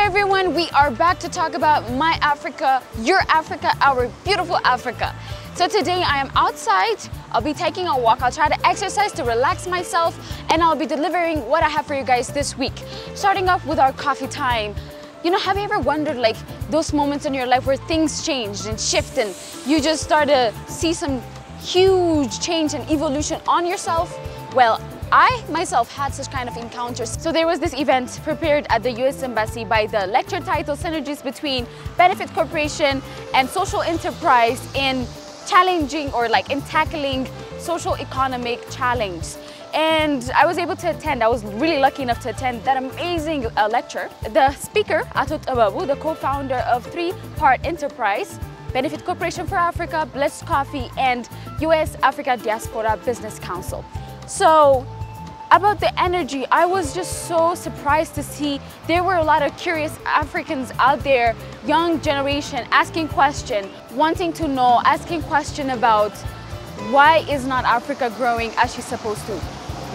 everyone, we are back to talk about my Africa, your Africa, our beautiful Africa. So today I am outside, I'll be taking a walk, I'll try to exercise to relax myself, and I'll be delivering what I have for you guys this week. Starting off with our coffee time. You know, have you ever wondered like those moments in your life where things changed and shift and you just start to see some huge change and evolution on yourself? Well, I myself had such kind of encounters. So there was this event prepared at the US Embassy by the lecture title Synergies between Benefit Corporation and Social Enterprise in challenging or like in tackling social economic challenge. And I was able to attend, I was really lucky enough to attend that amazing lecture. The speaker, Tebabu, the co-founder of three-part enterprise, Benefit Corporation for Africa, Blessed Coffee, and US Africa Diaspora Business Council. So about the energy, I was just so surprised to see there were a lot of curious Africans out there, young generation, asking questions, wanting to know, asking questions about why is not Africa growing as she's supposed to?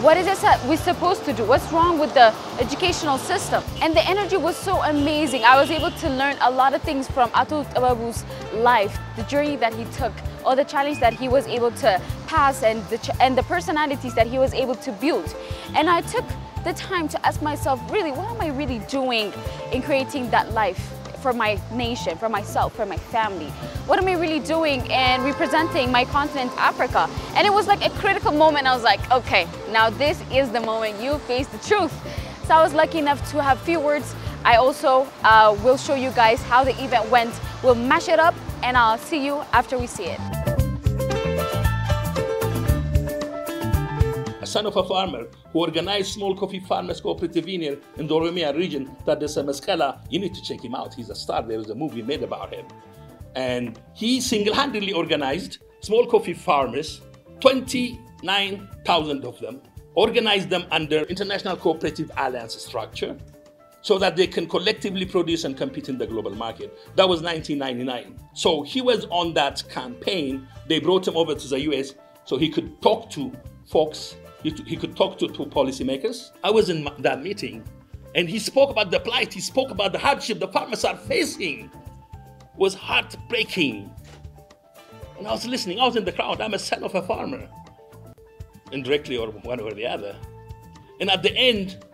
What is it that we're supposed to do? What's wrong with the educational system? And the energy was so amazing. I was able to learn a lot of things from Tebabu's life, the journey that he took, all the challenge that he was able to pass, and the personalities that he was able to build. And I took the time to ask myself, really, what am I really doing in creating that life for my nation, for myself, for my family? What am I really doing in representing my continent, Africa? And it was like a critical moment. I was like, okay, now this is the moment you face the truth. So I was lucky enough to have few words. I also will show you guys how the event went. We'll mash it up and I'll see you after we see it. A son of a farmer who organized small coffee farmers cooperative union in the Oromia region, Tadessa Maskela. You need to check him out. He's a star. There was a movie made about him. And he single-handedly organized small coffee farmers, 29,000 of them, organized them under International Cooperative Alliance structure so that they can collectively produce and compete in the global market. That was 1999. So he was on that campaign. They brought him over to the US so he could talk to folks. He could talk to policymakers. I was in that meeting and he spoke about the plight, he spoke about the hardship the farmers are facing. It was heartbreaking. And I was listening, I was in the crowd. I'm a son of a farmer, indirectly or one or the other. And at the end,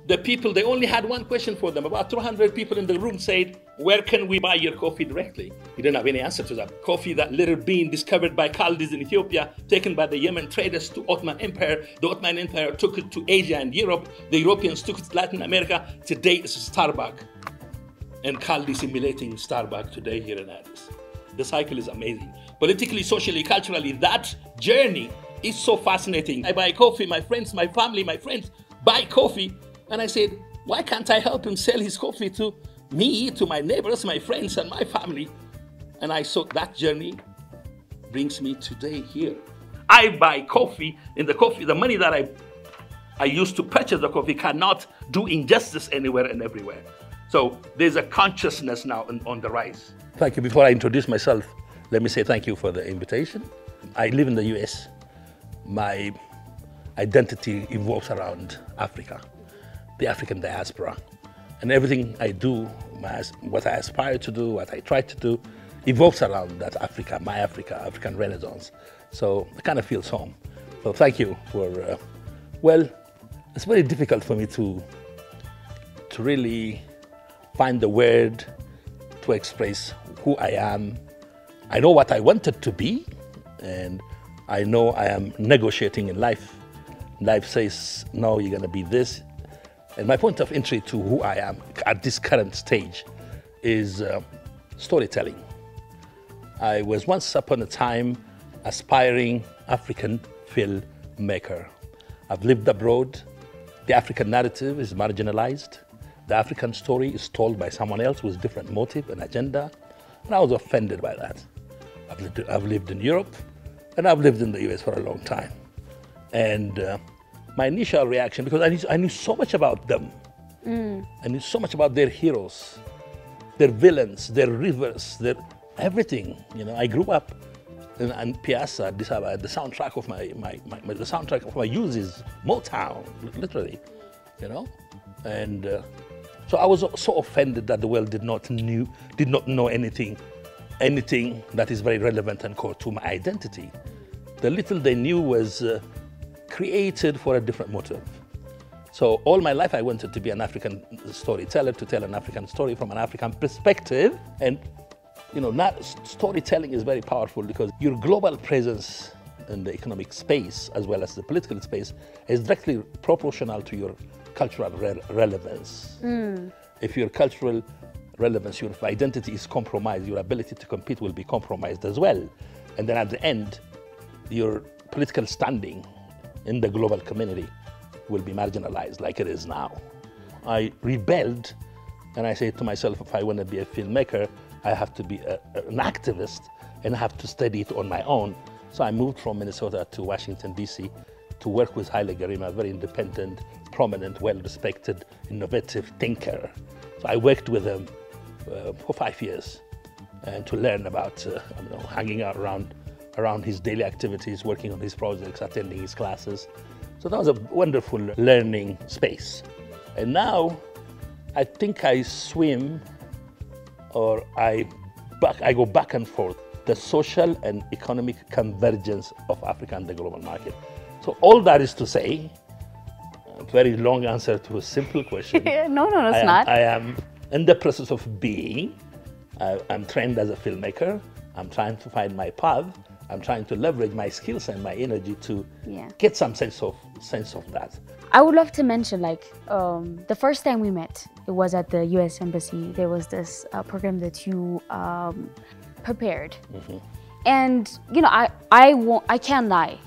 the people, they only had one question for them. About 200 people in the room said, where can we buy your coffee directly? He didn't have any answer to that. Coffee, that little bean discovered by Chaldees in Ethiopia, taken by the Yemen traders to Ottoman Empire. The Ottoman Empire took it to Asia and Europe. The Europeans took it to Latin America. Today it's Starbucks. And Chaldees emulating Starbucks today here in Addis. The cycle is amazing. Politically, socially, culturally, that journey is so fascinating. I buy coffee, my friends, my family, my friends buy coffee. And I said, why can't I help him sell his coffee to me, to my neighbors, my friends, and my family? And I saw that journey brings me today here. I buy coffee, and the money that I used to purchase the coffee cannot do injustice anywhere and everywhere. So there's a consciousness now on the rise. Thank you. Before I introduce myself, let me say thank you for the invitation. I live in the US. My identity evolves around Africa, the African diaspora. And everything I do, what I aspire to do, what I try to do, evolves around that Africa, my Africa, African Renaissance. So it kind of feels home. So thank you for, well, it's very difficult for me to really find the word to express who I am. I know what I wanted to be, and I know I am negotiating in life. Life says, no, you're gonna be this. And my point of entry to who I am at this current stage is storytelling. I was once upon a time aspiring African filmmaker. I've lived abroad. The African narrative is marginalized. The African story is told by someone else with different motive and agenda. And I was offended by that. I've lived in Europe, and I've lived in the US for a long time. And my initial reaction, because I knew so much about them. I knew so much about their heroes, their villains, their rivers, their everything. You know, I grew up in Piazza, Addis Ababa. The soundtrack of the soundtrack of my youth is Motown, literally. You know, and So I was so offended that the world did not know anything that is very relevant and core to my identity. The little they knew was created for a different motive. So all my life I wanted to be an African storyteller, to tell an African story from an African perspective. And storytelling is very powerful because your global presence in the economic space as well as the political space is directly proportional to your cultural relevance. If your cultural relevance, your identity is compromised, your ability to compete will be compromised as well. And then at the end, your political standing in the global community will be marginalized like it is now. I rebelled and I said to myself, if I want to be a filmmaker, I have to be an activist and I have to study it on my own. So I moved from Minnesota to Washington, D.C. to work with Haile Gerima, a very independent, prominent, well-respected, innovative thinker. So I worked with him for 5 years and to learn about hanging out around his daily activities, working on his projects, attending his classes. So that was a wonderful learning space. And now I think I swim or I go back and forth, the social and economic convergence of Africa and the global market. So all that is to say, a very long answer to a simple question. No, it's not. I am in the process of being. I'm trained as a filmmaker. I'm trying to find my path. I'm trying to leverage my skills and my energy to get some sense of that. I would love to mention, the first time we met, it was at the U.S. Embassy. There was this program that you prepared, and I can't lie.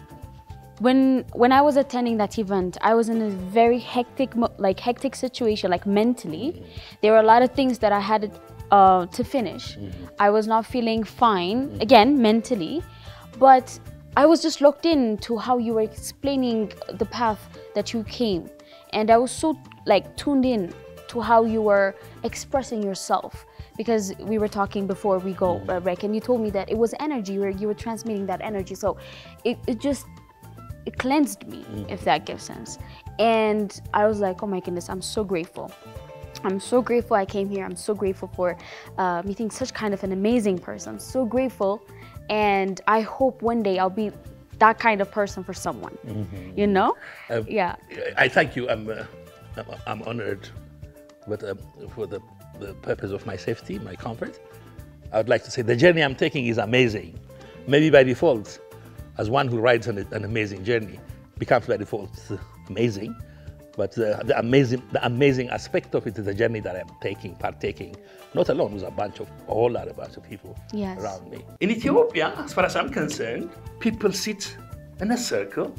When I was attending that event, I was in a very hectic situation, mentally. There were a lot of things that I had to finish. I was not feeling fine, again, mentally, but I was just locked into how you were explaining the path that you came. And I was so tuned in to how you were expressing yourself, because we were talking before we go, Rek, and you told me that it was energy, where you were transmitting that energy. So it cleansed me, if that gives sense. And I was like, oh my goodness, I'm so grateful. I'm so grateful I came here. I'm so grateful for meeting such kind of an amazing person. I'm so grateful. And I hope one day I'll be that kind of person for someone, Yeah. I thank you. I'm honored, but for the purpose of my safety, my comfort, I would like to say the journey I'm taking is amazing. Maybe by default, as one who rides an amazing journey, becomes by default amazing. But the amazing aspect of it is the journey that I'm partaking, not alone, with a whole lot of people around me. In Ethiopia, as far as I'm concerned, people sit in a circle,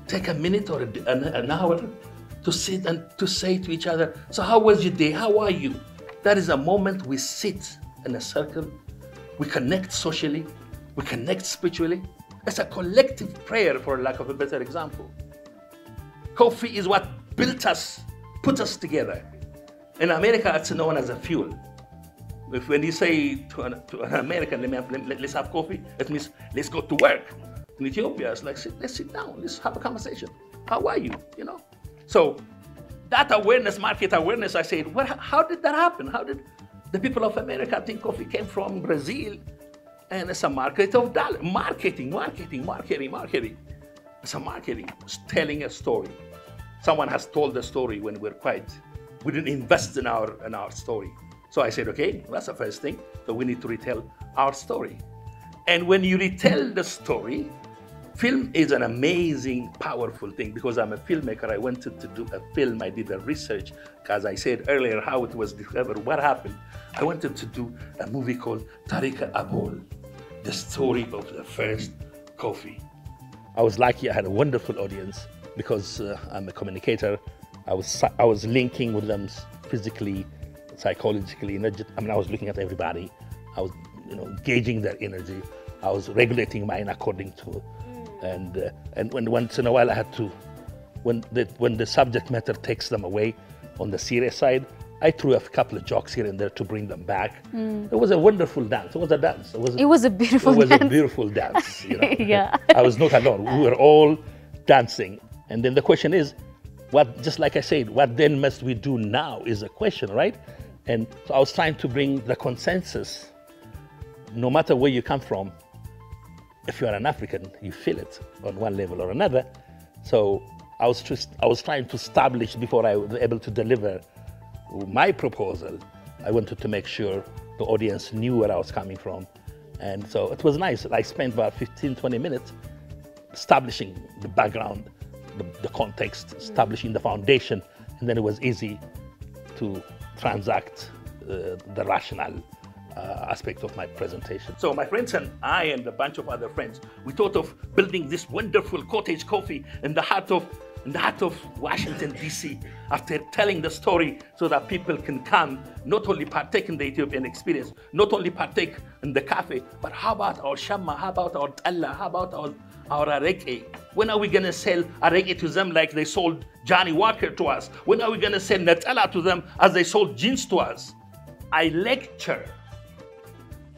take a minute or an hour to sit and to say to each other, so how was your day? How are you? That is a moment we sit in a circle, we connect socially, we connect spiritually. It's a collective prayer, for lack of a better example. Coffee is what built us, put us together. In America, it's known as a fuel. When you say to an American, let's have coffee, it means let's go to work. In Ethiopia, it's like, let's sit down, let's have a conversation. How are you? So that awareness, market awareness, I said, how did that happen? How did the people of America think coffee came from Brazil? And it's a market of dollar. Marketing. It's a marketing, it's telling a story. Someone has told the story when we didn't invest in our story. So I said, okay, that's the first thing. So we need to retell our story. And when you retell the story, film is an amazing, powerful thing. Because I'm a filmmaker, I wanted to do a film. I did a research, as I said earlier, how it was discovered, what happened. I wanted to do a movie called Tarika Abol, the story of the first coffee. I was lucky. I had a wonderful audience because I'm a communicator. I was linking with them physically, psychologically. I was looking at everybody. I was, gauging their energy. I was regulating mine according to, and when once in a while I had to, when the subject matter takes them away on the serious side, I threw a couple of jokes here and there to bring them back. It was a wonderful dance. It was a dance. It was a beautiful dance. It was a beautiful dance. Yeah. I was not alone. We were all dancing. And then the question is, just like I said, what then must we do now is a question, right? And so I was trying to bring the consensus. No matter where you come from, if you are an African, you feel it on one level or another. So I was trying to establish, before I was able to deliver my proposal, I wanted to make sure the audience knew where I was coming from. And so it was nice. I spent about 15, 20 minutes establishing the background, the context, establishing the foundation, and then it was easy to transact the rational aspect of my presentation. So my friends and I and a bunch of other friends, we thought of building this wonderful cottage coffee in the heart of Washington, D.C. after telling the story so that people can come, not only partake in the Ethiopian experience, not only partake in the cafe, but how about our shamma, how about our talla, how about our areke? When are we going to sell areke to them like they sold Johnny Walker to us? When are we going to sell Natala to them as they sold jeans to us? I lecture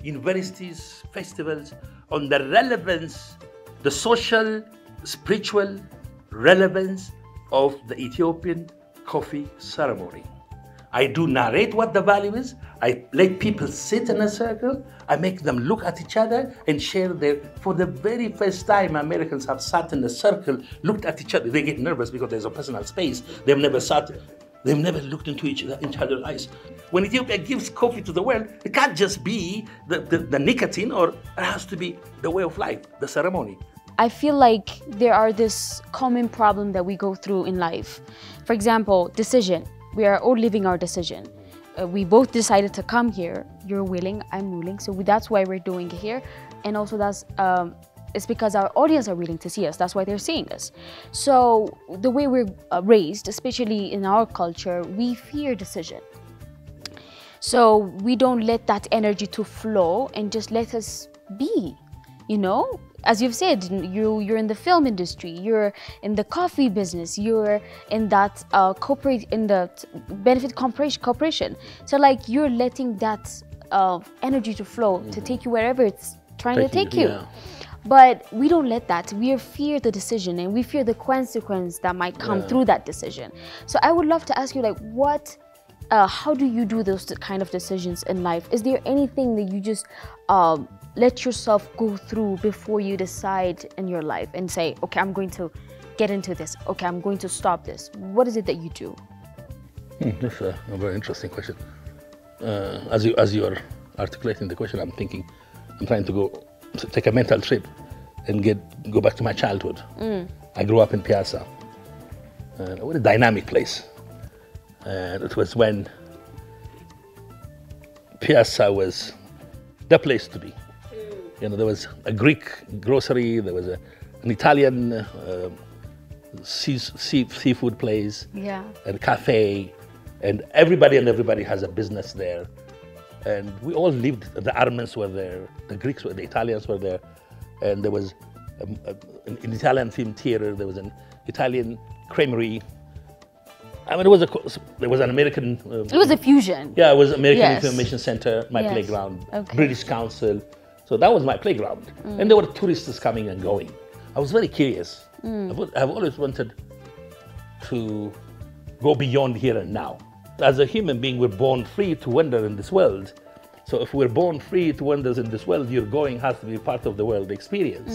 universities, festivals on the relevance, the social, spiritual relevance of the Ethiopian coffee ceremony. I do narrate what the value is. I let people sit in a circle. I make them look at each other and share for the very first time, Americans have sat in a circle, looked at each other. They get nervous because there's a personal space. They've never looked into each other's eyes. When Ethiopia gives coffee to the world, it can't just be the nicotine, or it has to be the way of life, the ceremony. I feel like there are this common problem that we go through in life. For example, decision. We are all living our decision. We both decided to come here. You're willing, I'm willing. So that's why we're doing it here. And also it's because our audience are willing to see us. That's why they're seeing us. So the way we're raised, especially in our culture, we fear decision. So we don't let that energy to flow and just let us be, you know? As you've said, you're in the film industry, you're in the coffee business, you're in that benefit corporation. So like you're letting that energy to flow to take you wherever it's trying to take you. Yeah. But we don't let that. We fear the decision and we fear the consequence that might come through that decision. So I would love to ask you, like, how do you do those kind of decisions in life? Is there anything that you just let yourself go through before you decide in your life and say, okay, I'm going to get into this. Okay, I'm going to stop this. What is it that you do? That's a very interesting question. As you are articulating the question, I'm trying to take a mental trip and go back to my childhood. I grew up in Piazza, a very dynamic place. And it was when Piazza was the place to be. You know, there was a Greek grocery, there was an Italian seafood place, and a cafe, and everybody has a business there. And we all lived, the Armenians were there, the Greeks the Italians were there, and there was an Italian film theater, there was an Italian creamery. I mean, there was an American... it was a fusion. Yeah, it was American Information Center, my playground, British Council. So that was my playground. And there were tourists coming and going. I was very curious. I've always wanted to go beyond here and now. As a human being, we're born free to wander in this world. So if we're born free to wander in this world, your going has to be part of the world experience.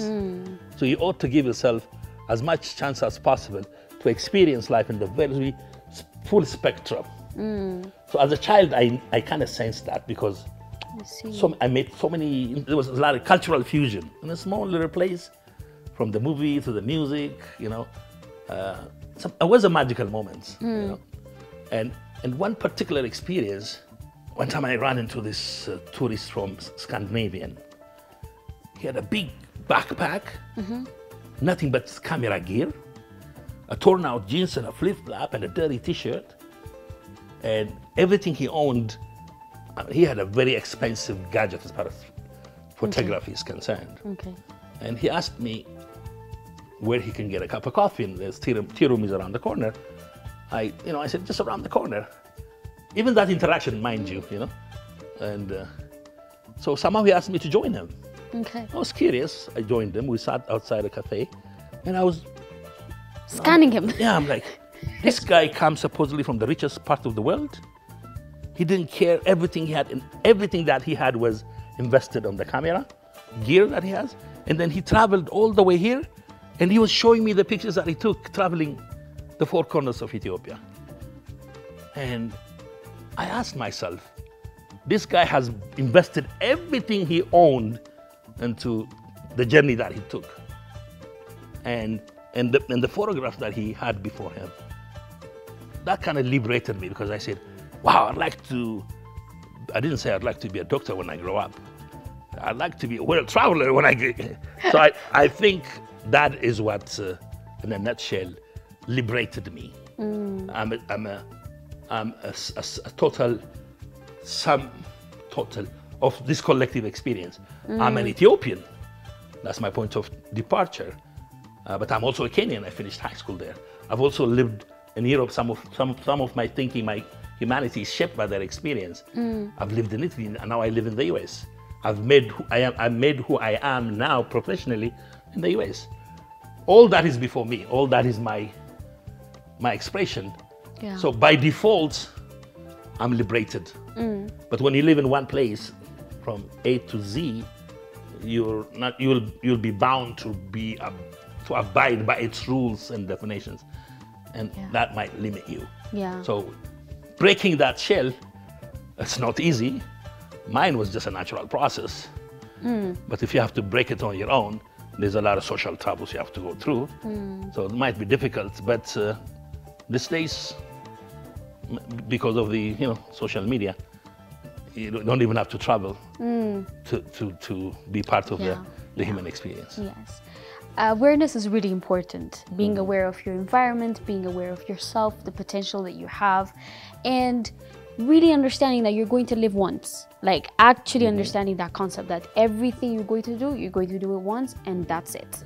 So you ought to give yourself as much chance as possible to experience life in the very full spectrum. So as a child, I kind of sensed that because I made there was a lot of cultural fusion in a small little place, from the movie to the music, you know. It was a magical moment, you know. And one particular experience, one time I ran into this tourist from Scandinavian. He had a big backpack, nothing but camera gear, a torn out jeans and a flip-flop and a dirty t-shirt, and everything he owned. He had a very expensive gadget as far as photography is concerned. And he asked me where he can get a cup of coffee, and there's tea room is around the corner. I said, just around the corner. Even that interaction, mind you, you know. And so somehow he asked me to join him. I was curious. I joined him. We sat outside a cafe, and I was scanning him. Yeah, I'm like, This guy comes supposedly from the richest part of the world. He didn't care. Everything he had, and everything that he had was invested on the camera, gear that he has. And then he traveled all the way here, and he was showing me the pictures that he took traveling the four corners of Ethiopia. And I asked myself, this guy has invested everything he owned into the journey that he took. And the photographs that he had before him. That kind of liberated me, because I said, wow, I didn't say I'd like to be a doctor when I grow up. I'd like to be a world traveler when I get. So I think that is what, in a nutshell, liberated me. I'm a total of this collective experience. I'm an Ethiopian. That's my point of departure. But I'm also a Kenyan. I finished high school there. I've also lived in Europe. Some of my thinking, my humanity is shaped by that experience. I've lived in Italy, and now I live in the US. I made who I am now professionally in the US. All that is before me. All that is my expression. Yeah. So by default, I'm liberated. But when you live in one place, from A to Z, you'll be bound to abide by its rules and definitions, and that might limit you. Yeah. So breaking that shell, it's not easy. Mine was just a natural process. But if you have to break it on your own, there's a lot of social troubles you have to go through. So it might be difficult, but these days, because of the social media, you don't even have to travel to be part of the human experience. Yes. Awareness is really important. Being aware of your environment, being aware of yourself, the potential that you have, and really understanding that you're going to live once. Like actually understanding that concept that everything you're going to do it once, and that's it.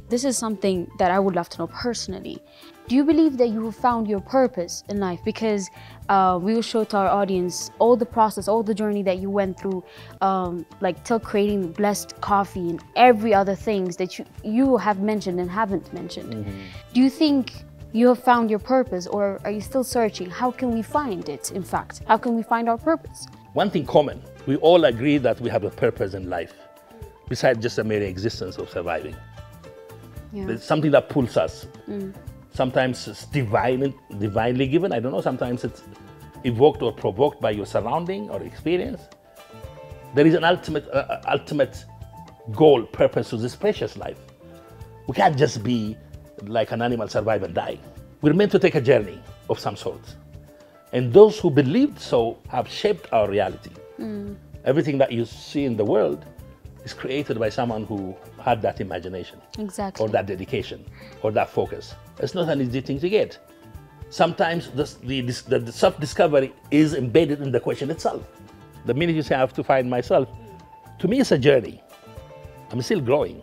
This is something that I would love to know personally. Do you believe that you have found your purpose in life? Because we will show to our audience all the process, all the journey that you went through, like till creating blessed coffee and every other things that you have mentioned and haven't mentioned. Do you think you have found your purpose, or are you still searching? How can we find it, in fact? How can we find our purpose? One thing common, we all agree that we have a purpose in life, besides just a mere existence of surviving. There's something that pulls us. Sometimes it's divinely given, I don't know, sometimes it's evoked or provoked by your surrounding or experience. There is an ultimate goal, purpose to this precious life. We can't just be like an animal, survive and die. We're meant to take a journey of some sort. And those who believed so have shaped our reality. Everything that you see in the world is created by someone who had that imagination. Exactly. Or that dedication, or that focus. It's not an easy thing to get. Sometimes the self-discovery is embedded in the question itself. The minute you say, I have to find myself, to me it's a journey. I'm still growing.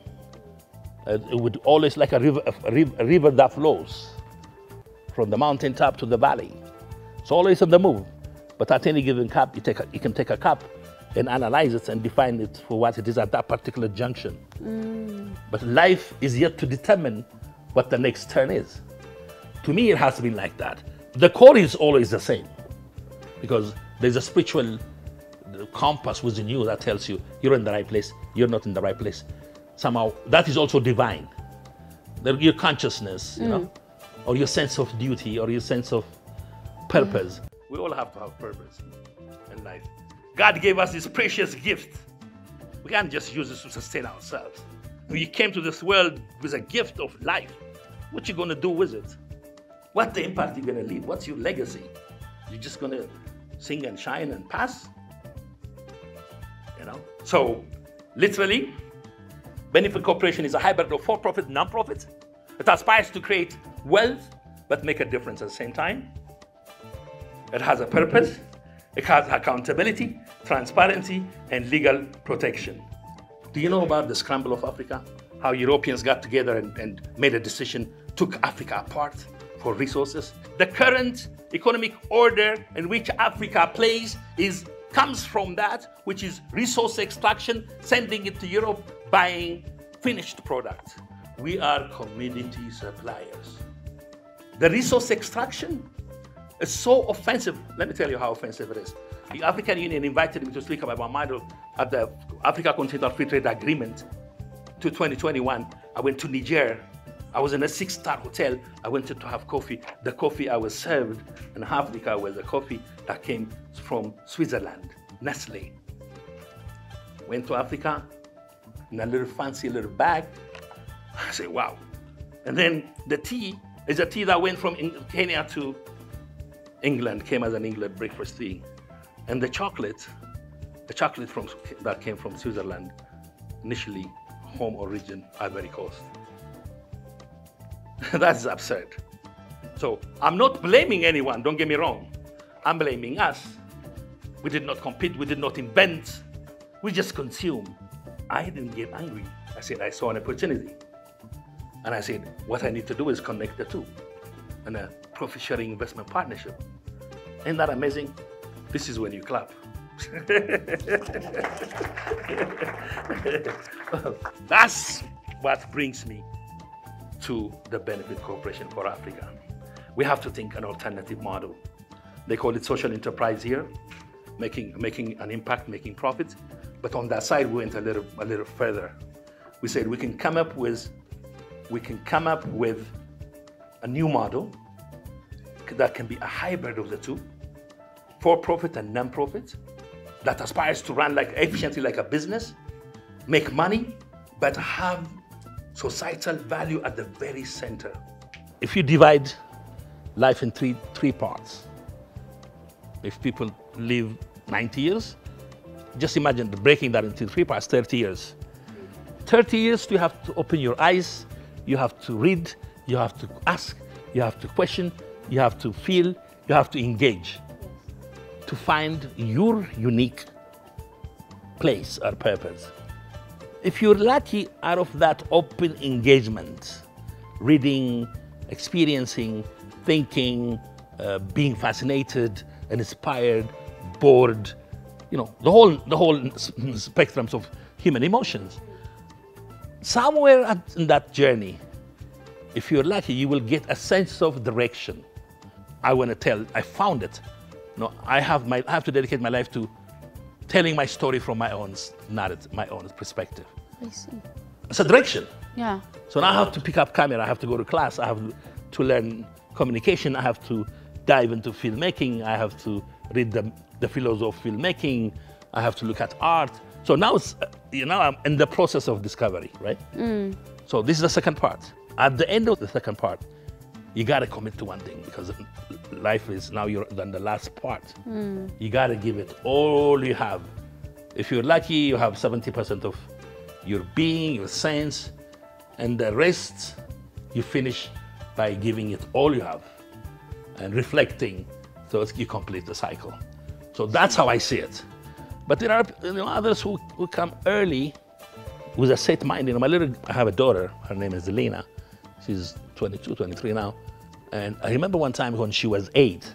It would always like a river that flows from the mountaintop to the valley. It's always on the move. But at any given cup, you can take a cup and analyze it and define it for what it is at that particular junction. But life is yet to determine what the next turn is. To me, it has been like that. The core is always the same, because there's a spiritual compass within you that tells you you're in the right place, you're not in the right place. Somehow, that is also divine. Your consciousness, you know, or your sense of duty, or your sense of purpose. We all have to have purpose in life. God gave us this precious gift. We can't just use it to sustain ourselves. We came to this world with a gift of life. What you going to do with it? What the impact you're going to leave? What's your legacy? You're just going to sing and shine and pass? You know? So, literally, Benefit Corporation is a hybrid of for-profit, non-profit. It aspires to create wealth, but make a difference at the same time. It has a purpose. It has accountability, transparency, and legal protection. Do you know about the scramble of Africa? How Europeans got together and made a decision, took Africa apart for resources? The current economic order in which Africa plays comes from that, which is resource extraction, sending it to Europe, buying finished product. We are commodity suppliers. The resource extraction is so offensive. Let me tell you how offensive it is. The African Union invited me to speak about my model at the Africa Continental Free Trade Agreement to 2021. I went to Niger. I was in a 6-star hotel. I went to have coffee. The coffee I was served in Africa was a coffee that came from Switzerland, Nestle. Went to Africa in a little fancy little bag. I said, wow. And then the tea is a tea that went from Kenya to England, came as an England breakfast tea. And the chocolate that came from Switzerland, initially home origin, Ivory Coast. That's absurd. So I'm not blaming anyone, don't get me wrong. I'm blaming us. We did not compete, we did not invent, we just consume. I didn't get angry. I said, I saw an opportunity. And I said, what I need to do is connect the two in a profit-sharing investment partnership. Isn't that amazing? This is when you clap. That's what brings me to the Benefit Corporation for Africa. We have to think an alternative model. They call it social enterprise here, making an impact, making profits. But on that side, we went a little further. We said we can come up with a new model that can be a hybrid of the two, for-profit and non-profit, that aspires to run efficiently like a business, make money, but have societal value at the very center. If you divide life in three parts, if people live 90 years, just imagine breaking that into 3 parts, 30 years. 30 years, you have to open your eyes, you have to read, you have to ask, you have to question, you have to feel, you have to engage to find your unique place or purpose. If you're lucky, out of that open engagement, reading, experiencing, thinking, being fascinated, inspired, bored, the whole spectrums of human emotions. Somewhere in that journey, if you're lucky, you will get a sense of direction. I want to tell, I found it. I have to dedicate my life to telling my story from my own narrative, my own perspective. I see. It's a direction. Yeah. So now I have to pick up camera, I have to go to class, I have to learn communication, I have to dive into filmmaking, I have to read the philosophy of filmmaking, I have to look at art. So now it's, I'm in the process of discovery, right? So this is the second part. At the end of the second part, you got to commit to one thing, because life is now you're on the last part. You got to give it all you have. If you're lucky, you have 70% of your being, your sense, and the rest you finish by giving it all you have and reflecting, so you complete the cycle. So that's how I see it. But there are others who come early with a set mind. I have a daughter, her name is Elena. She's 22, 23 now. And I remember one time when she was 8,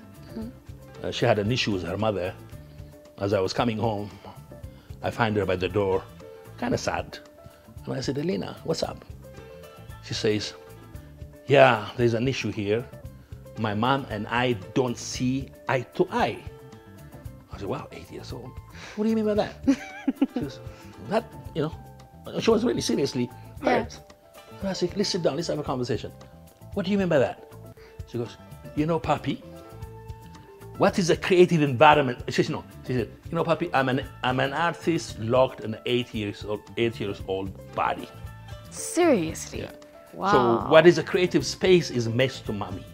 she had an issue with her mother. As I was coming home, I find her by the door, kind of sad. And I said, Elena, what's up? She says, yeah, there's an issue here. My mom and I don't see eye to eye. I said, wow, 8 years old. What do you mean by that? She goes, she was really seriously hurt. And I said, let's sit down, let's have a conversation. What do you mean by that? She goes, Papi, what is a creative environment? She said, Papi, I'm an artist locked in an 8 years old body. Seriously? Yeah. Wow. So what is a creative space is mess to mommy.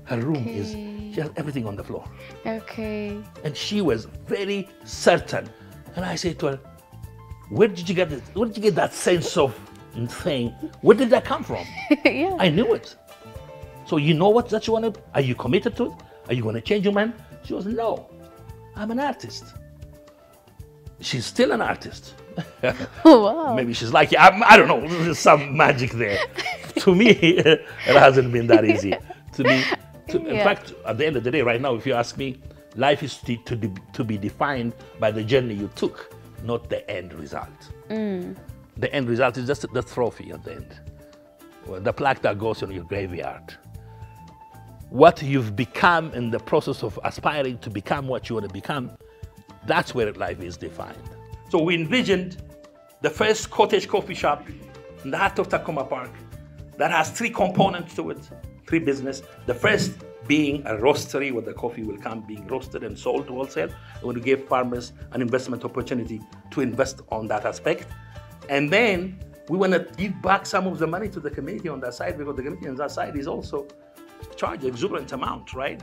Her room is, she has everything on the floor. Okay. And she was very certain. And I said to her, where did you get that sense of thing? Where did that come from? Yeah. I knew it. So you know what that you want to, are you committed to it? Are you going to change your mind? She goes, no, I'm an artist. She's still an artist. Wow. Maybe she's like, I don't know, there's some magic there. To me, it hasn't been that easy. To me, in fact, at the end of the day, right now, if you ask me, life is to be defined by the journey you took, not the end result. The end result is just the trophy at the end, the plaque that goes on your graveyard. what you've become in the process of aspiring to become what you want to become, that's where life is defined. So we envisioned the first cottage coffee shop in the heart of Takoma Park that has 3 components to it, 3 business. The first being a roastery where the coffee will come being roasted and sold wholesale. We want to give farmers an investment opportunity to invest on that aspect. And then we want to give back some of the money to the community on that side, because the community on that side is also charged an exuberant amount, right?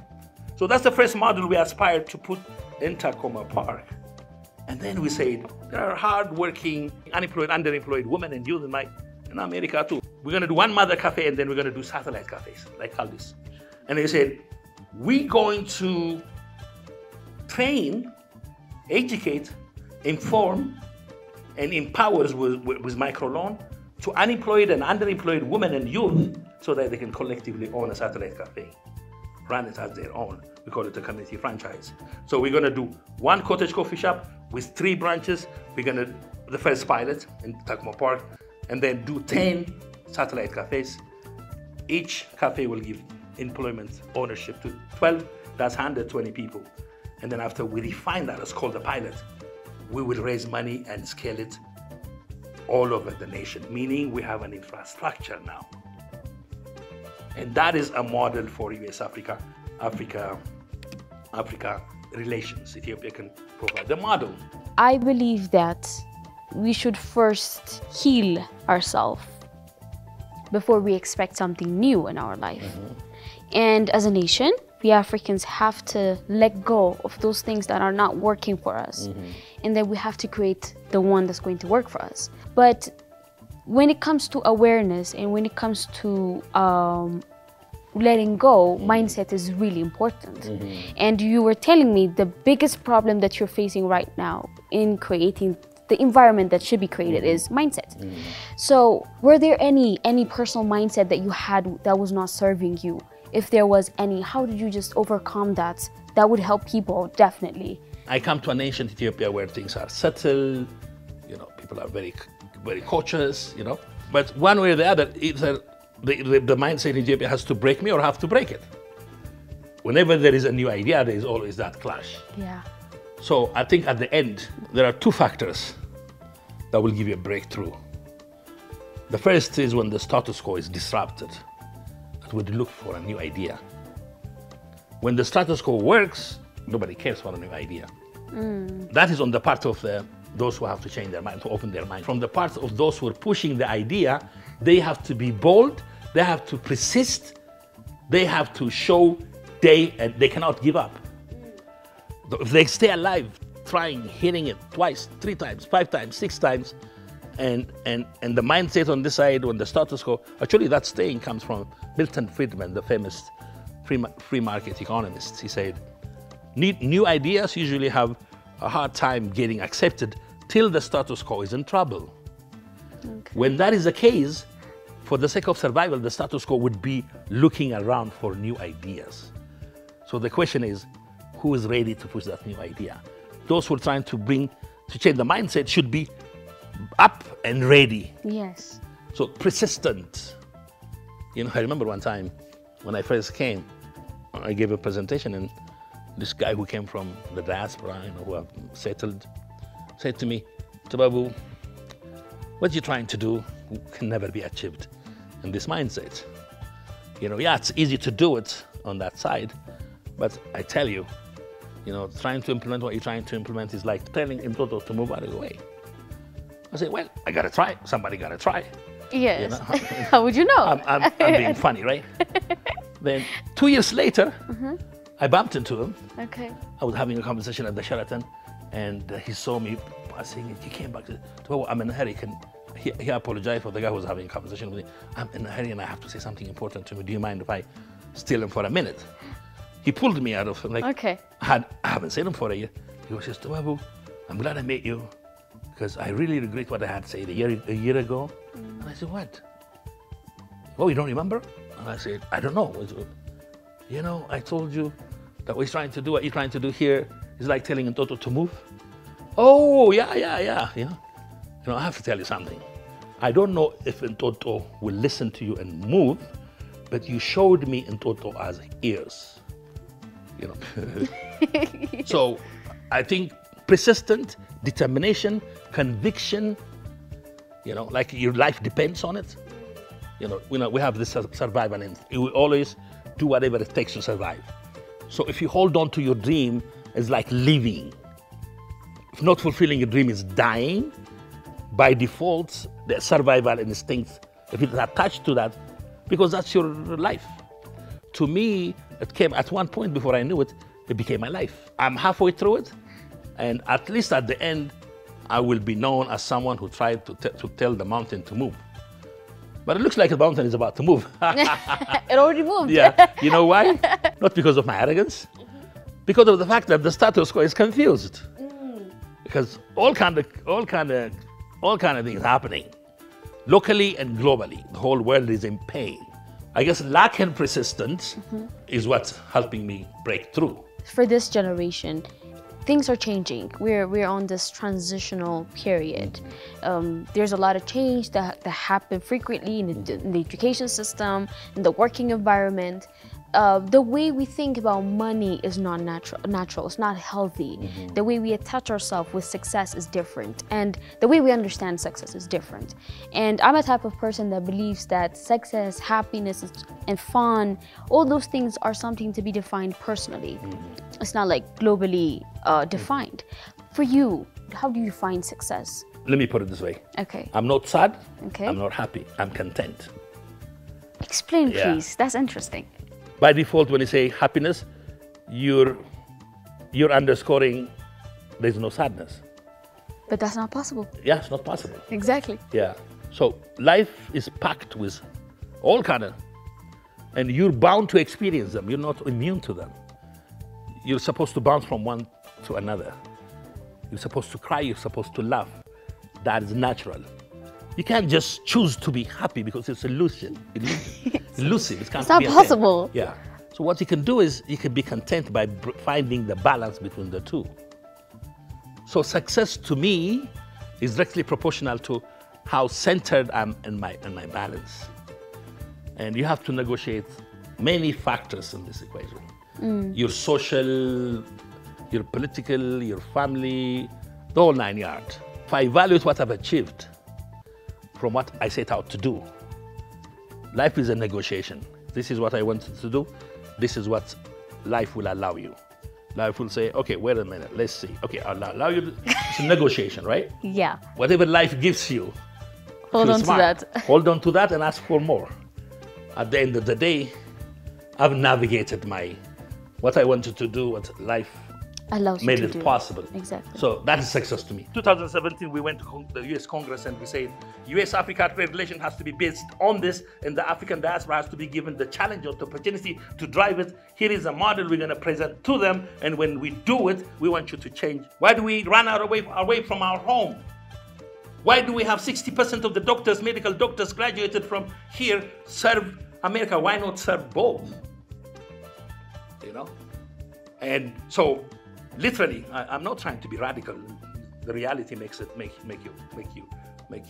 So that's the first model we aspired to put in Takoma Park. And then we said, there are hard-working, unemployed, underemployed women and youth in America too. We're going to do one mother cafe, and then we're going to do satellite cafes, like Aldis. And they said, we're going to train, educate, inform, and empower with microloan to unemployed and underemployed women and youth so that they can collectively own a satellite cafe, run it as their own. We call it a community franchise. So we're going to do one cottage coffee shop with 3 branches. We're going to, the first pilot in Takoma Park, and then do 10 satellite cafes. Each cafe will give employment ownership to 12, that's 120 people. And then after we refine that, it's called the pilot, we will raise money and scale it all over the nation, meaning we have an infrastructure now. And that is a model for US-Africa relations. Ethiopia can provide the model. I believe that we should first heal ourselves before we expect something new in our life. And as a nation, we Africans have to let go of those things that are not working for us. And then we have to create the one that's going to work for us. But when it comes to awareness and when it comes to letting go, mindset is really important. And you were telling me the biggest problem that you're facing right now in creating the environment that should be created is mindset. So were there any personal mindset that you had that was not serving you? If there was any, how did you just overcome that? That would help people, definitely. I come to an ancient Ethiopia where things are settled, people are very, very cautious, But one way or the other, either the mindset in Ethiopia has to break me or have to break it. Whenever there is a new idea, there is always that clash. Yeah. So I think at the end, there are 2 factors that will give you a breakthrough. The first is when the status quo is disrupted, that would look for a new idea. When the status quo works, nobody cares for a new idea. That is on the part of those who have to change their mind, to open their mind. From the part of those who are pushing the idea, they have to be bold, they have to persist, they have to show they cannot give up. If they stay alive, trying, hitting it twice, 3 times, 5 times, 6 times, and the mindset on this side, when the status quo, actually that staying comes from Milton Friedman, the famous free market economist. He said, new ideas usually have a hard time getting accepted till the status quo is in trouble. When that is the case, for the sake of survival, the status quo would be looking around for new ideas. So the question is, who is ready to push that new idea? Those who are trying to change the mindset should be up and ready. Yes. So persistent. I remember one time when I first came, I gave a presentation, and this guy who came from the diaspora, who have settled, said to me, Tebabu, what you're trying to do can never be achieved in this mindset. Yeah, it's easy to do it on that side, but I tell you, trying to implement what you're trying to implement is like telling Mtoto to move out of the way. I said, well, I gotta try. Somebody gotta try. Yes. How would you know? I'm being funny, right? Then 2 years later, I bumped into him. Okay. I was having a conversation at the Sheraton, and he saw me passing. He came back to, well, I'm in a hurry. He apologized for the guy who was having a conversation with me. I'm in a hurry, and I have to say something important to me. Do you mind if I steal him for a minute? He pulled me out of, okay. I haven't seen him for a year. He was just, Tebabu, I'm glad I met you, because I really regret what I had said a year ago. And I said, what? Oh, you don't remember? And I said, I don't know. I told you that what you're trying to do here is like telling Ntoto to move. Oh, yeah. I have to tell you something. I don't know if Ntoto will listen to you and move, but you showed me in total as ears, you know. So I think persistent, determination, conviction, you know, like your life depends on it. You know, we have this survival instinct. You will always do whatever it takes to survive. So if you hold on to your dream, it's like living. If not fulfilling your dream is dying, by default, the survival instinct, if it's attached to that, because that's your life. To me, it came at one point before I knew it, it became my life. I'm halfway through it, and at least at the end, I will be known as someone who tried to tell the mountain to move. But it looks like the mountain is about to move. It already moved. Yeah, you know why? Not because of my arrogance, because of the fact that the status quo is confused. Because all kind of things happening, locally and globally. The whole world is in pain. I guess lack and persistence is what's helping me break through. For this generation, things are changing. We're on this transitional period. There's a lot of change that happen frequently in the education system, in the working environment. The way we think about money is not natural. It's not healthy. The way we attach ourselves with success is different, and the way we understand success is different. And I'm a type of person that believes that success, happiness, and fun, all those things are something to be defined personally. It's not like globally defined. For you, how do you define success? Let me put it this way. Okay. I'm not sad. Okay. I'm not happy. I'm content. Explain, please. That's interesting. By default, when you say happiness, you're underscoring there's no sadness. But that's not possible. Yeah, it's not possible. Exactly. Yeah. So life is packed with all kind of, and you're bound to experience them. You're not immune to them. You're supposed to bounce from one to another. You're supposed to cry. You're supposed to laugh. That is natural. You can't just choose to be happy because it's illusion. Elusive. It's not possible. Yeah. So what you can do is you can be content by finding the balance between the two. So success to me is directly proportional to how centered I'm in my balance. And you have to negotiate many factors in this equation. Your social, your political, your family, the whole 9 yards. If I evaluate what I've achieved from what I set out to do, life is a negotiation. This is what I wanted to do. This is what life will allow you. Life will say, okay, wait a minute, let's see. Okay, I'll allow you. It's a negotiation, right? Yeah. Whatever life gives you, hold on to that. Hold on to that and ask for more. At the end of the day, I've navigated what I wanted to do, what life made it possible. Exactly. So that is success to me. 2017, we went to the US Congress and we said, US-Africa trade relation has to be based on this, and the African diaspora has to be given the challenge or the opportunity to drive it. Here is a model we're going to present to them, and when we do it, we want you to change. Why do we run away from our home? Why do we have 60% of the doctors, medical doctors graduated from here, serve America? Why not serve both? You know? And so, literally, I'm not trying to be radical. The reality makes it make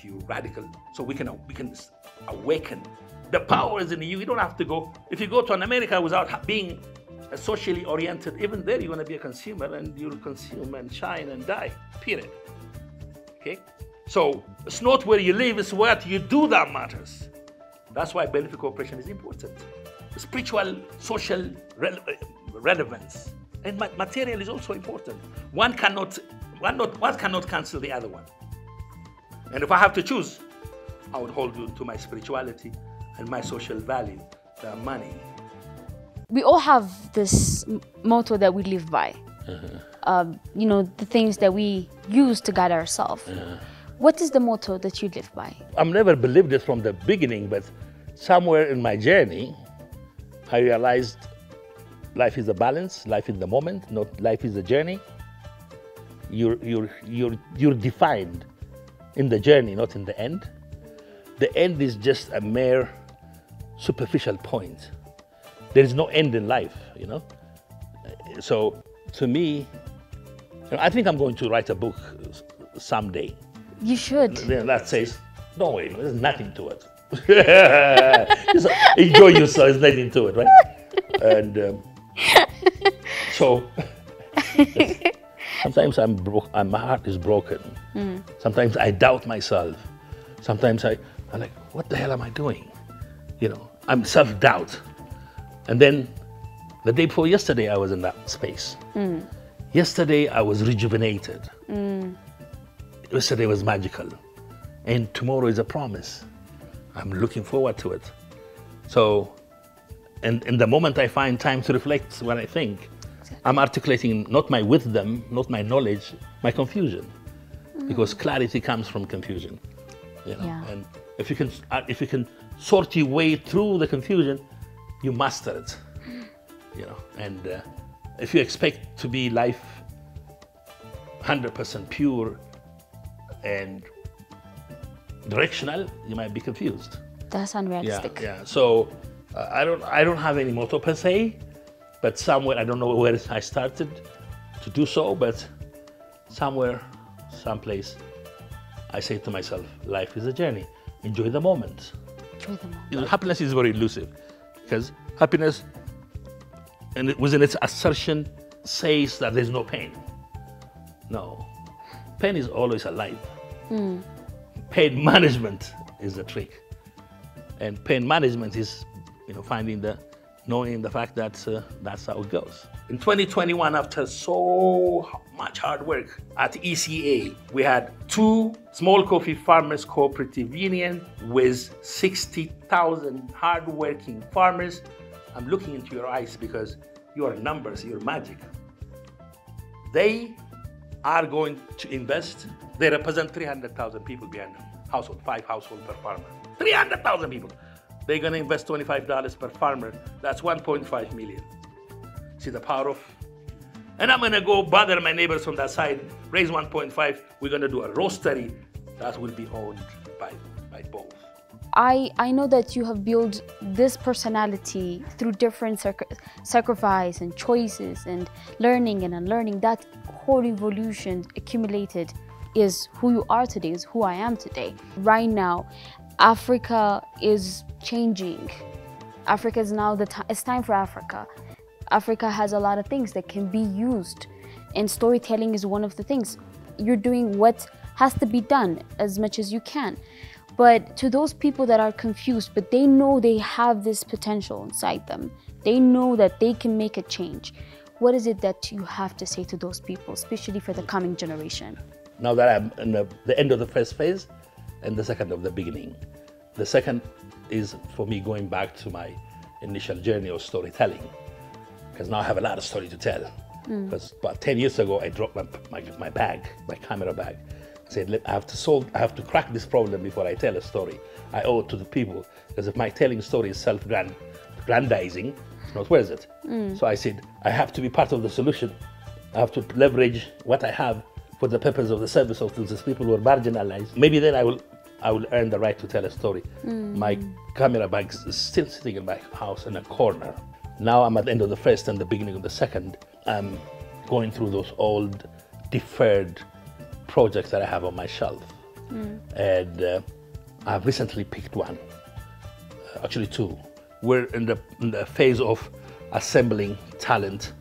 you radical. So we can awaken. The power is in you. You don't have to go. If you go to an America without being socially oriented, even there you're going to be a consumer, and you'll consume and shine and die. Period. Okay. So it's not where you live; it's what you do that matters. That's why benefit cooperation is important. Spiritual, social relevance. And material is also important. One cannot cancel the other one. And if I have to choose, I would hold you to my spirituality and my social value, the money. We all have this motto that we live by. You know, the things that we use to guide ourselves. What is the motto that you live by? I've never believed it from the beginning, but somewhere in my journey, I realized life is a balance, life is the moment, not life is a journey. You're defined in the journey, not in the end. The end is just a mere superficial point. There is no end in life, you know? So to me, I think I'm going to write a book someday. You should. That says, don't worry, there's nothing to it. Just enjoy yourself, there's nothing to it, right? And so sometimes my heart is broken. Sometimes I doubt myself. Sometimes I'm like, what the hell am I doing? You know, I'm self-doubt. And then the day before yesterday, I was in that space. Yesterday, I was rejuvenated. Yesterday was magical. And tomorrow is a promise. I'm looking forward to it. So, and in the moment I find time to reflect when I think, I'm articulating not my wisdom, not my knowledge, my confusion. Because clarity comes from confusion. You know? Yeah. And if you can sort your way through the confusion, you master it. You know, and if you expect to be life 100% pure and directional, you might be confused. That's unrealistic. Yeah. So I don't have any motto per se, but somewhere, I don't know where I started to do so, but somewhere, someplace, I say to myself, life is a journey. Enjoy the moment. Enjoy the moment. You know, happiness is very elusive, because happiness, and within its assertion, says that there's no pain. No, pain is always alive. Pain management is the trick, and pain management is, you know, knowing the fact that that's how it goes. In 2021, after so much hard work at ECA, we had 2 small coffee farmers cooperative union with 60,000 hard-working farmers. I'm looking into your eyes because you are numbers, you're magic. They are going to invest. They represent 300,000 people behind them. 5 households per farmer. 300,000 people. They're going to invest $25 per farmer. That's 1.5 million. See the power of. And I'm going to go bother my neighbors on that side, raise 1.5. We're going to do a roastery that will be owned by both. I know that you have built this personality through different sacrifice and choices and learning and unlearning. That whole evolution accumulated is who you are today, is who I am today. Right now, Africa is changing. Africa is now it's time for Africa. Africa has a lot of things that can be used, and storytelling is one of the things. You're doing what has to be done as much as you can. But to those people that are confused, but they know they have this potential inside them, they know that they can make a change. What is it that you have to say to those people, especially for the coming generation? Now that I'm in the end of the first phase and the second of the beginning. The second is for me going back to my initial journey of storytelling, because now I have a lot of story to tell. Because about 10 years ago, I dropped my bag, my camera bag. I said, I have to crack this problem before I tell a story. I owe it to the people, because if my telling story is self-grandizing, it's not worth it. So I said, I have to be part of the solution. I have to leverage what I have for the purpose of the service of those people who are marginalized. Maybe then I will earn the right to tell a story. My camera bag is still sitting in my house in a corner. Now I'm at the end of the first and the beginning of the second. I'm going through those old, deferred projects that I have on my shelf. And I've recently picked one, actually 2. We're in the phase of assembling talent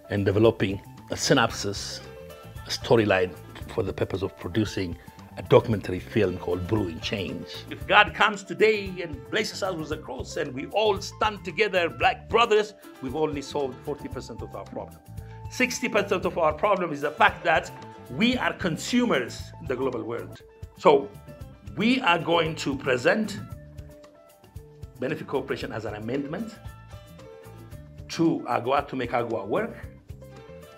and developing a synopsis, a storyline for the purpose of producing a documentary film called Brewing Change. If God comes today and blesses us with a cross and we all stand together, black brothers, we've only solved 40% of our problem. 60% of our problem is the fact that we are consumers in the global world. So we are going to present Benefit Corporation as an amendment to AGWA, to make AGWA work,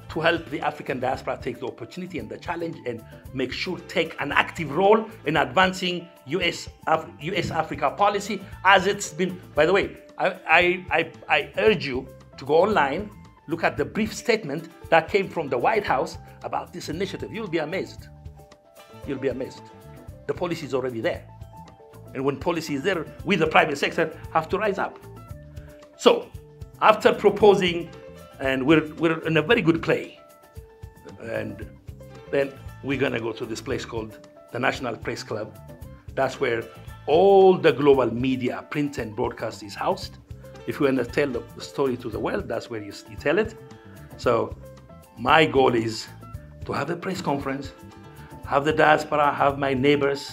to help the African diaspora take the opportunity and the challenge and make sure take an active role in advancing US-Africa policy as it's been. By the way, I urge you to go online, look at the brief statement that came from the White House about this initiative. You'll be amazed. You'll be amazed. The policy is already there. And when policy is there, we, the private sector, have to rise up. So, after proposing, and we're in a very good play, and then we're gonna go to this place called the National Press Club. That's where all the global media, print and broadcast is housed. If you want to tell the story to the world, that's where you tell it. So my goal is to have a press conference, have the diaspora, have my neighbors,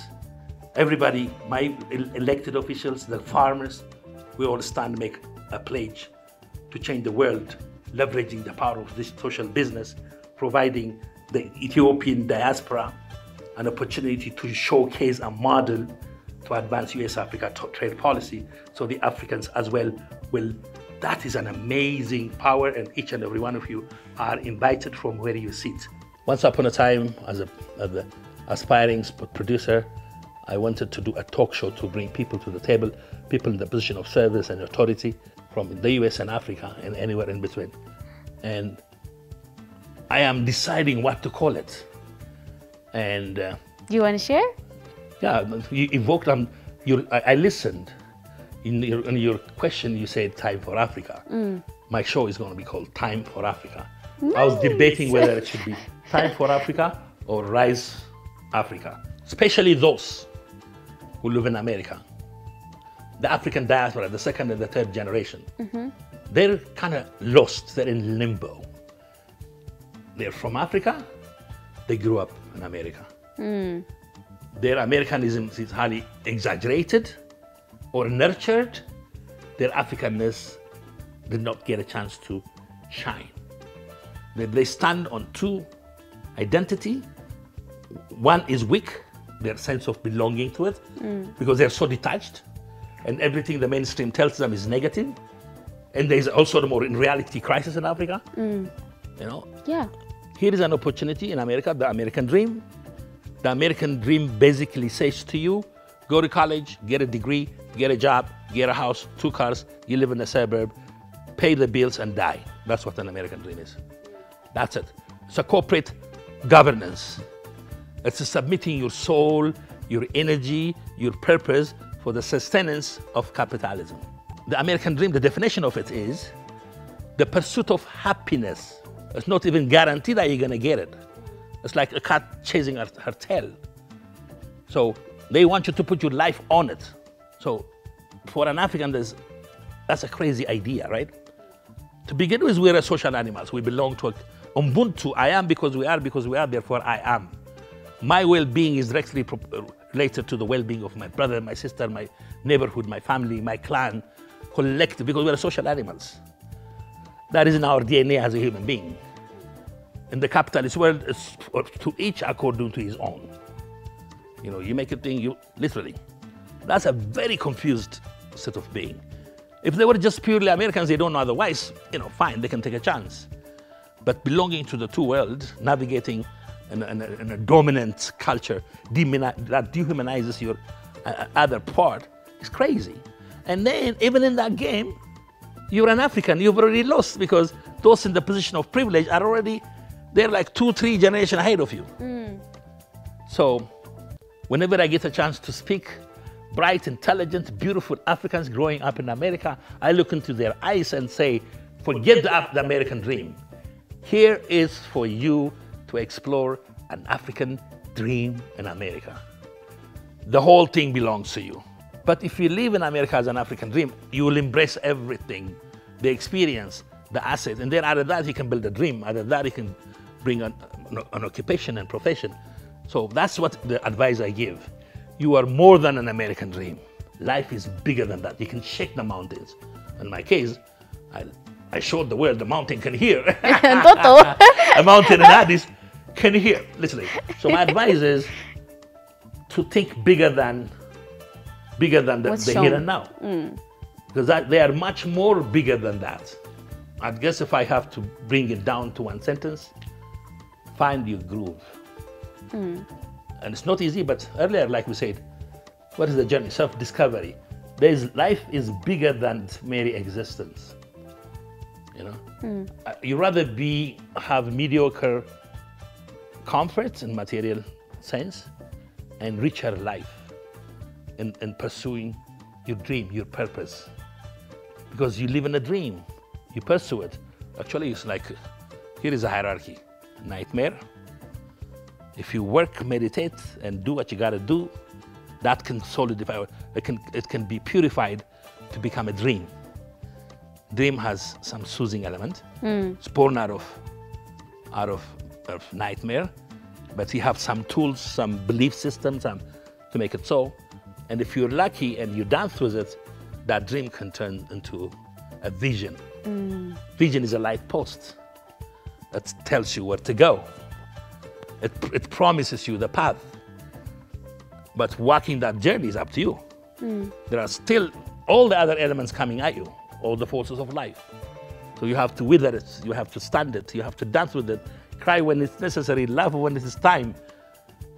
everybody, my elected officials, the farmers, we all stand, make a pledge to change the world, leveraging the power of this social business, providing the Ethiopian diaspora an opportunity to showcase a model to advance US-Africa trade policy, so the Africans as well will. That is an amazing power, and each and every one of you are invited from where you sit. Once upon a time, as an aspiring producer, I wanted to do a talk show to bring people to the table, people in the position of service and authority from the US and Africa and anywhere in between. And I am deciding what to call it. And do you want to share? Yeah, you evoked, I listened. In your question, you said Time for Africa. My show is going to be called Time for Africa. Nice. I was debating whether it should be Time for Africa or Rise Africa, especially those who live in America. The African diaspora, the second and the third generation, they're kind of lost, they're in limbo. They're from Africa, they grew up in America. Their Americanism is highly exaggerated or nurtured. Their Africanness did not get a chance to shine. They stand on two identity. One is weak, their sense of belonging to it, because they're so detached, and everything the mainstream tells them is negative. And there's also the more in reality crisis in Africa. You know? Yeah. Here is an opportunity in America, the American dream. The American dream basically says to you, go to college, get a degree, get a job, get a house, 2 cars, you live in a suburb, pay the bills and die. That's what an American dream is. That's it. It's a corporate governance. It's submitting your soul, your energy, your purpose for the sustenance of capitalism. The American dream, the definition of it is the pursuit of happiness. It's not even guaranteed that you're going to get it. It's like a cat chasing her tail. So they want you to put your life on it. So for an African, that's a crazy idea, right? To begin with, we're social animals. We belong to Ubuntu. I am because we are, therefore I am. My well-being is directly related to the well-being of my brother, my sister, my neighborhood, my family, my clan, collective, because we're social animals. That is in our DNA as a human being. In the capitalist world, it's to each according to his own. You know, you make a thing, you literally. That's a very confused set of being. If they were just purely Americans, they don't know otherwise, you know, fine, they can take a chance. But belonging to the two worlds, navigating in a dominant culture that dehumanizes your other part is crazy. And then, even in that game, you're an African, you've already lost, because those in the position of privilege are already, they're like 2-3 generations ahead of you. So, whenever I get a chance to speak, bright, intelligent, beautiful Africans growing up in America, I look into their eyes and say, forget the American dream. Here is for you to explore an African dream in America. The whole thing belongs to you. But if you live in America as an African dream, you will embrace everything, the experience, the asset, and then out of that you can build a dream. Out of that you can bring an occupation and profession. So that's what the advice I give. You are more than an American dream. Life is bigger than that. You can shake the mountains. In my case, I showed the world the mountain can hear. A mountain in Addis can hear, literally. So my advice is to think bigger than the here and now. Because they are much more bigger than that. I guess if I have to bring it down to one sentence, find your groove. And it's not easy, but earlier, like we said, what is the journey? Self-discovery. Life is bigger than mere existence. You know, you rather have mediocre comforts in material sense and richer life in pursuing your dream, your purpose. Because you live in a dream, you pursue it. Actually, it's like, here is a hierarchy. Nightmare. If you work, meditate, and do what you gotta do, that can solidify, it can be purified to become a dream. Dream has some soothing element. It's born out of nightmare, but you have some tools, some belief systems to make it so. And if you're lucky and you dance with it, that dream can turn into a vision. Vision is a light post that tells you where to go. It promises you the path. But walking that journey is up to you. There are still all the other elements coming at you, all the forces of life. So you have to wither it, you have to stand it, you have to dance with it, cry when it's necessary, laugh when it is time,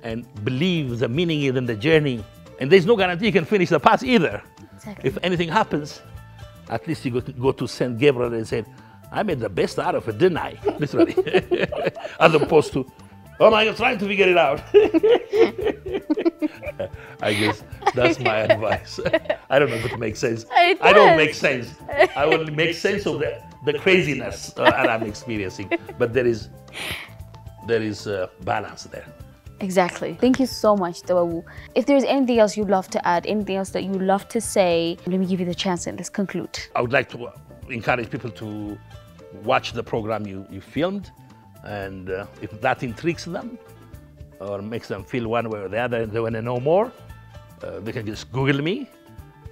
and believe the meaning is in the journey. And there's no guarantee you can finish the path either. Exactly. If anything happens, at least you go to St. Gabriel and say, I made the best out of it, didn't I? Literally. As opposed to, oh my, I'm trying to figure it out. I guess that's my advice. I don't know if it makes sense. I don't make sense. I will make sense of the craziness that I'm experiencing. But there is balance there. Exactly. Thank you so much, Tebabu. If there's anything else you'd love to add, anything else that you'd love to say, let me give you the chance and let's conclude. I would like to encourage people to watch the program you filmed, and if that intrigues them or makes them feel one way or the other and they want to know more, they can just Google me,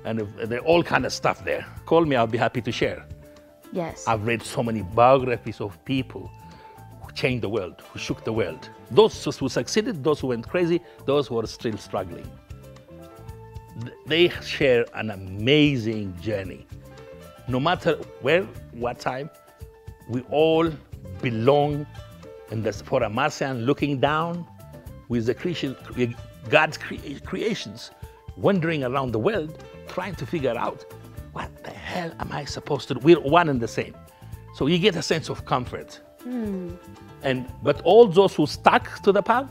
and there's all kind of stuff there. Call me, I'll be happy to share. Yes. I've read so many biographies of people who changed the world, who shook the world. Those who succeeded, those who went crazy, those who are still struggling. They share an amazing journey. No matter where, what time, we all belong in this, for a Martian looking down with the creation, God's creations, wandering around the world, trying to figure out what the hell am I supposed to do? We're one and the same. So you get a sense of comfort. But all those who stuck to the path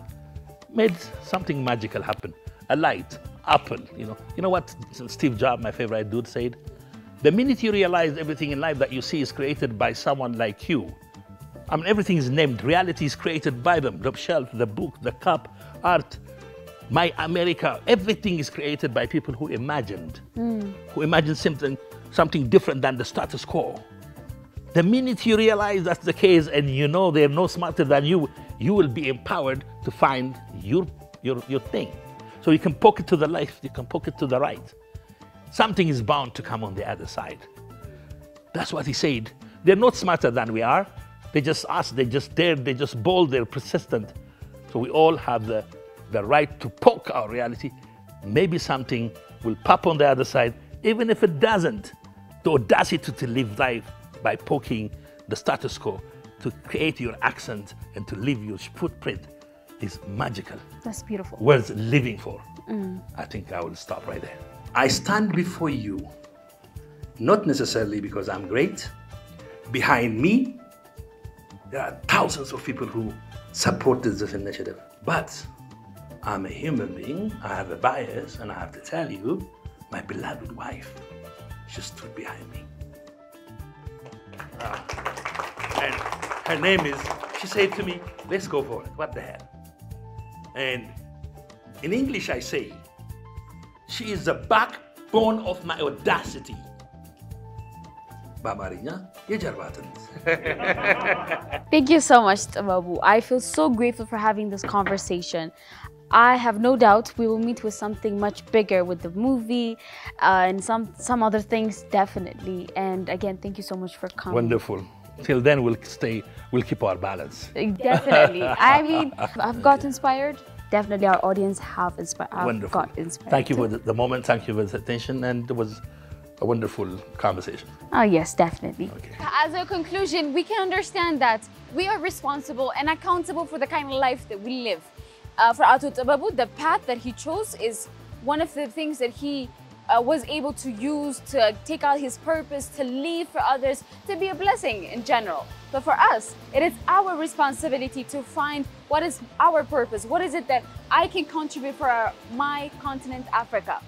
made something magical happen. A light, apple, you know what Steve Jobs, my favorite dude, said? The minute you realize everything in life that you see is created by someone like you, I mean, everything is named, reality is created by them. The shelf, the book, the cup, art, my America, everything is created by people who imagined something different than the status quo. The minute you realize that's the case and you know they're no smarter than you, you will be empowered to find your thing. So you can poke it to the left, you can poke it to the right. Something is bound to come on the other side. That's what he said. They're not smarter than we are. They just ask, they just dare, they just bold, they're persistent. So we all have the right to poke our reality. Maybe something will pop on the other side, even if it doesn't. The audacity to live life by poking the status quo, to create your accent and to leave your footprint is magical. That's beautiful. Worth living for. I think I will stop right there. I stand before you, not necessarily because I'm great. Behind me, there are thousands of people who supported this initiative. But I'm a human being, I have a bias, and I have to tell you, my beloved wife, she stood behind me. And her name is, she said to me, let's go for it, what the hell? And in English I say, she is the backbone of my audacity. Thank you so much, Tebabu. I feel so grateful for having this conversation. I have no doubt we will meet with something much bigger with the movie and some other things, definitely. And again, thank you so much for coming. Wonderful. Till then, we'll keep our balance. Definitely. I mean, I've got inspired. Definitely our audience have got inspired. Thank you for the moment. Thank you for the attention. And it was a wonderful conversation. Oh, yes, definitely. Okay. As a conclusion, we can understand that we are responsible and accountable for the kind of life that we live. For Tebabu, the path that he chose is one of the things that he was able to use to take out his purpose, to leave for others, to be a blessing in general. But for us, it is our responsibility to find what is our purpose. What is it that I can contribute for my continent, Africa?